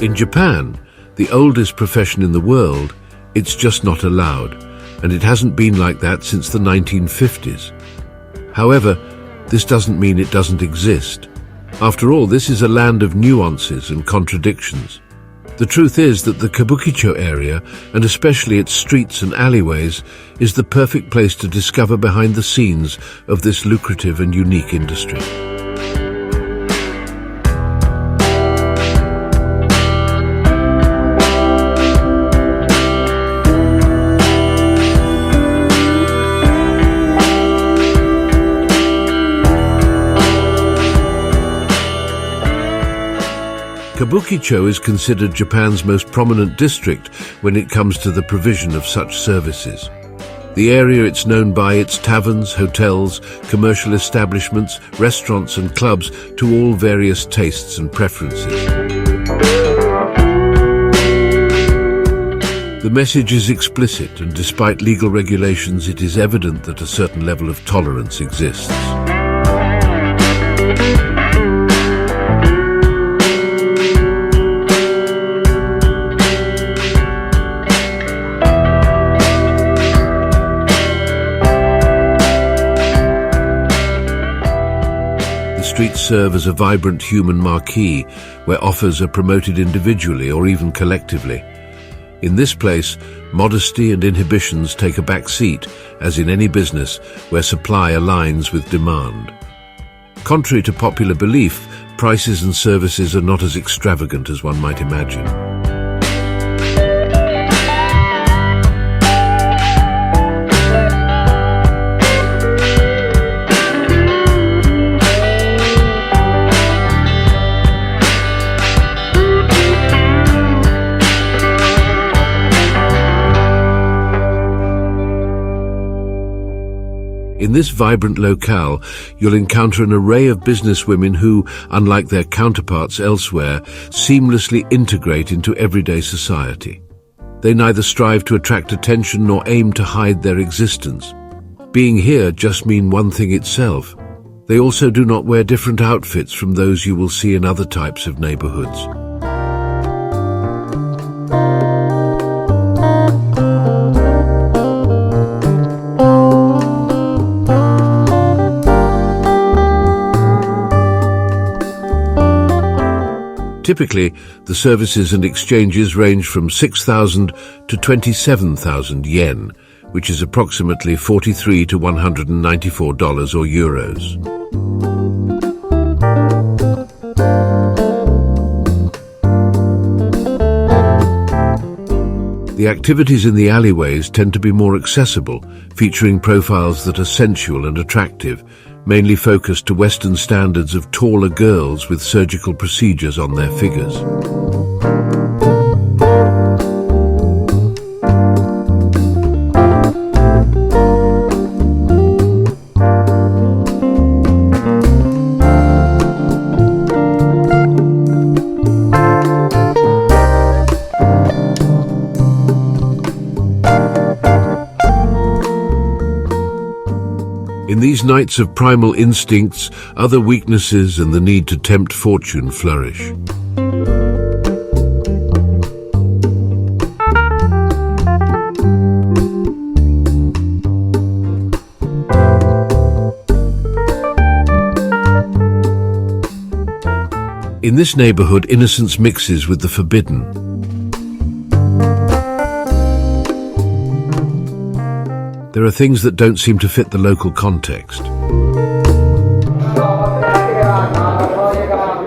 In Japan, the oldest profession in the world, it's just not allowed, and it hasn't been like that since the 1950s. However, this doesn't mean it doesn't exist. After all, this is a land of nuances and contradictions. The truth is that the Kabukichō area, and especially its streets and alleyways, is the perfect place to discover behind the scenes of this lucrative and unique industry. Kabukichō is considered Japan's most prominent district when it comes to the provision of such services. The area it's known by its taverns, hotels, commercial establishments, restaurants and clubs to all various tastes and preferences. The message is explicit, and despite legal regulations, it is evident that a certain level of tolerance exists. Streets serve as a vibrant human marquee where offers are promoted individually or even collectively. In this place, modesty and inhibitions take a back seat, as in any business where supply aligns with demand. Contrary to popular belief, prices and services are not as extravagant as one might imagine. In this vibrant locale, you'll encounter an array of businesswomen who, unlike their counterparts elsewhere, seamlessly integrate into everyday society. They neither strive to attract attention nor aim to hide their existence. Being here just means one thing itself. They also do not wear different outfits from those you will see in other types of neighborhoods. Typically, the services and exchanges range from 6,000 to 27,000 yen, which is approximately $43 to $194 or euros. The activities in the alleyways tend to be more accessible, featuring profiles that are sensual and attractive, mainly focused to Western standards of taller girls with surgical procedures on their figures. In these nights of primal instincts, other weaknesses and the need to tempt fortune flourish. In this neighborhood, innocence mixes with the forbidden. There are things that don't seem to fit the local context.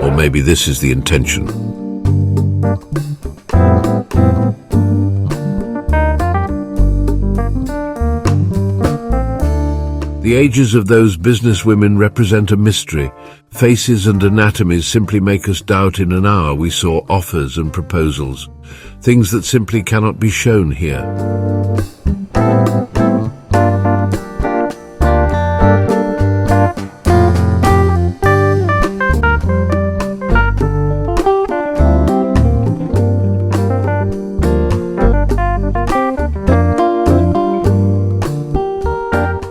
Or maybe this is the intention. The ages of those businesswomen represent a mystery. Faces and anatomies simply make us doubt in an hour we saw offers and proposals, things that simply cannot be shown here.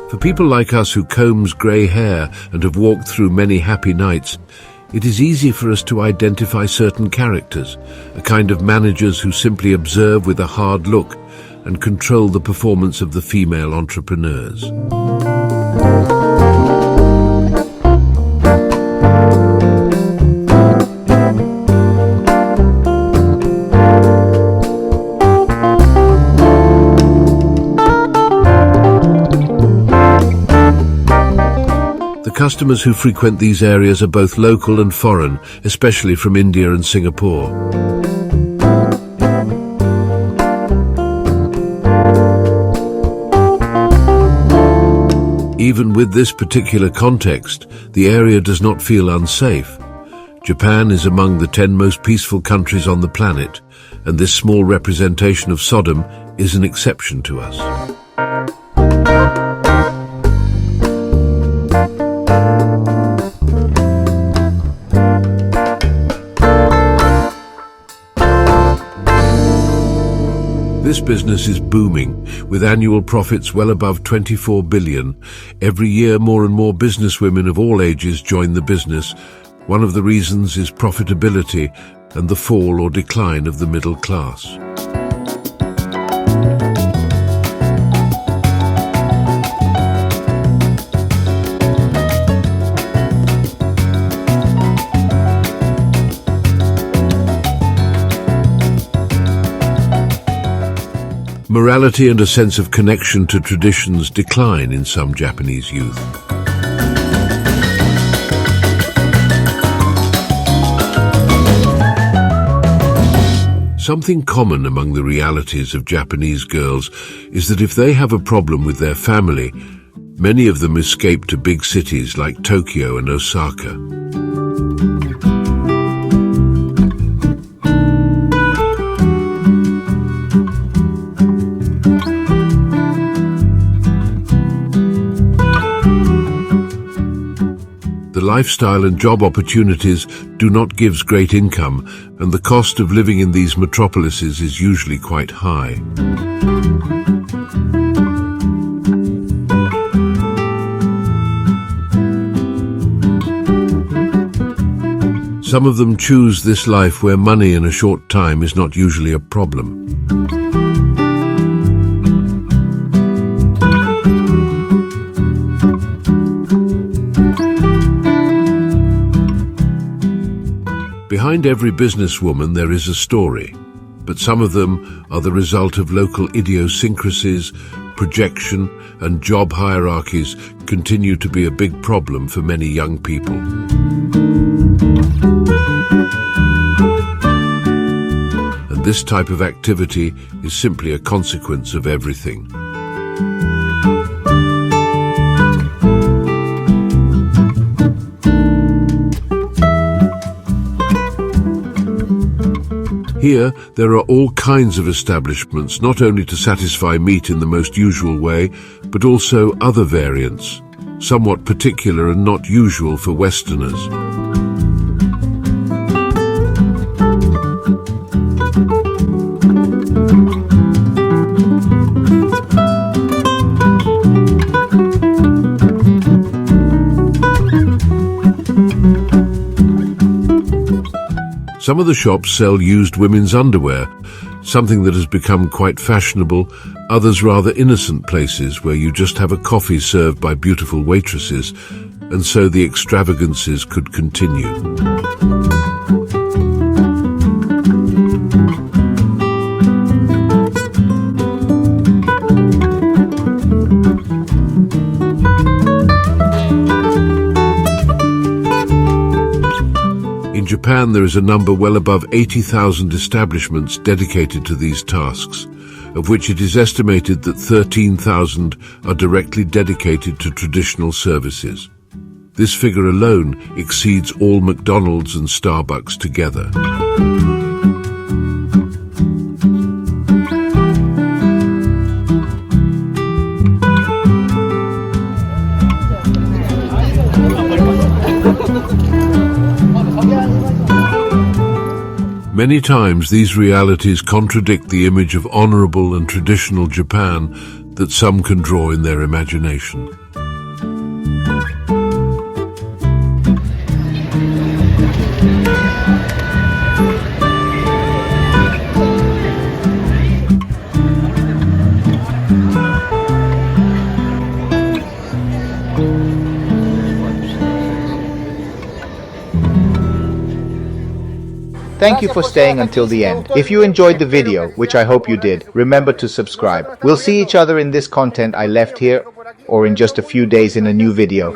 For people like us who combs grey hair and have walked through many happy nights, It is easy for us to identify certain characters, a kind of managers who simply observe with a hard look and control the performance of the female entrepreneurs. The customers who frequent these areas are both local and foreign, especially from India and Singapore. Even with this particular context, the area does not feel unsafe. Japan is among the 10 most peaceful countries on the planet, and this small representation of Sodom is an exception to us. This business is booming, with annual profits well above 24 billion. Every year, more and more businesswomen of all ages join the business. One of the reasons is profitability and the fall or decline of the middle class. Morality and a sense of connection to traditions decline in some Japanese youth. Something common among the realities of Japanese girls is that if they have a problem with their family, many of them escape to big cities like Tokyo and Osaka. The lifestyle and job opportunities do not give great income, and the cost of living in these metropolises is usually quite high. Some of them choose this life where money in a short time is not usually a problem. Behind every businesswoman there is a story, but some of them are the result of local idiosyncrasies, projection, and job hierarchies continue to be a big problem for many young people. And this type of activity is simply a consequence of everything. Here, there are all kinds of establishments, not only to satisfy meat in the most usual way, but also other variants, somewhat particular and not usual for Westerners. Some of the shops sell used women's underwear, something that has become quite fashionable, others rather innocent places where you just have a coffee served by beautiful waitresses, and so the extravagances could continue. In Japan, there is a number well above 80,000 establishments dedicated to these tasks, of which it is estimated that 13,000 are directly dedicated to traditional services. This figure alone exceeds all McDonald's and Starbucks together. Many times these realities contradict the image of honorable and traditional Japan that some can draw in their imagination. Thank you for staying until the end. If you enjoyed the video, which I hope you did, remember to subscribe. We'll see each other in this content I left here, or in just a few days in a new video.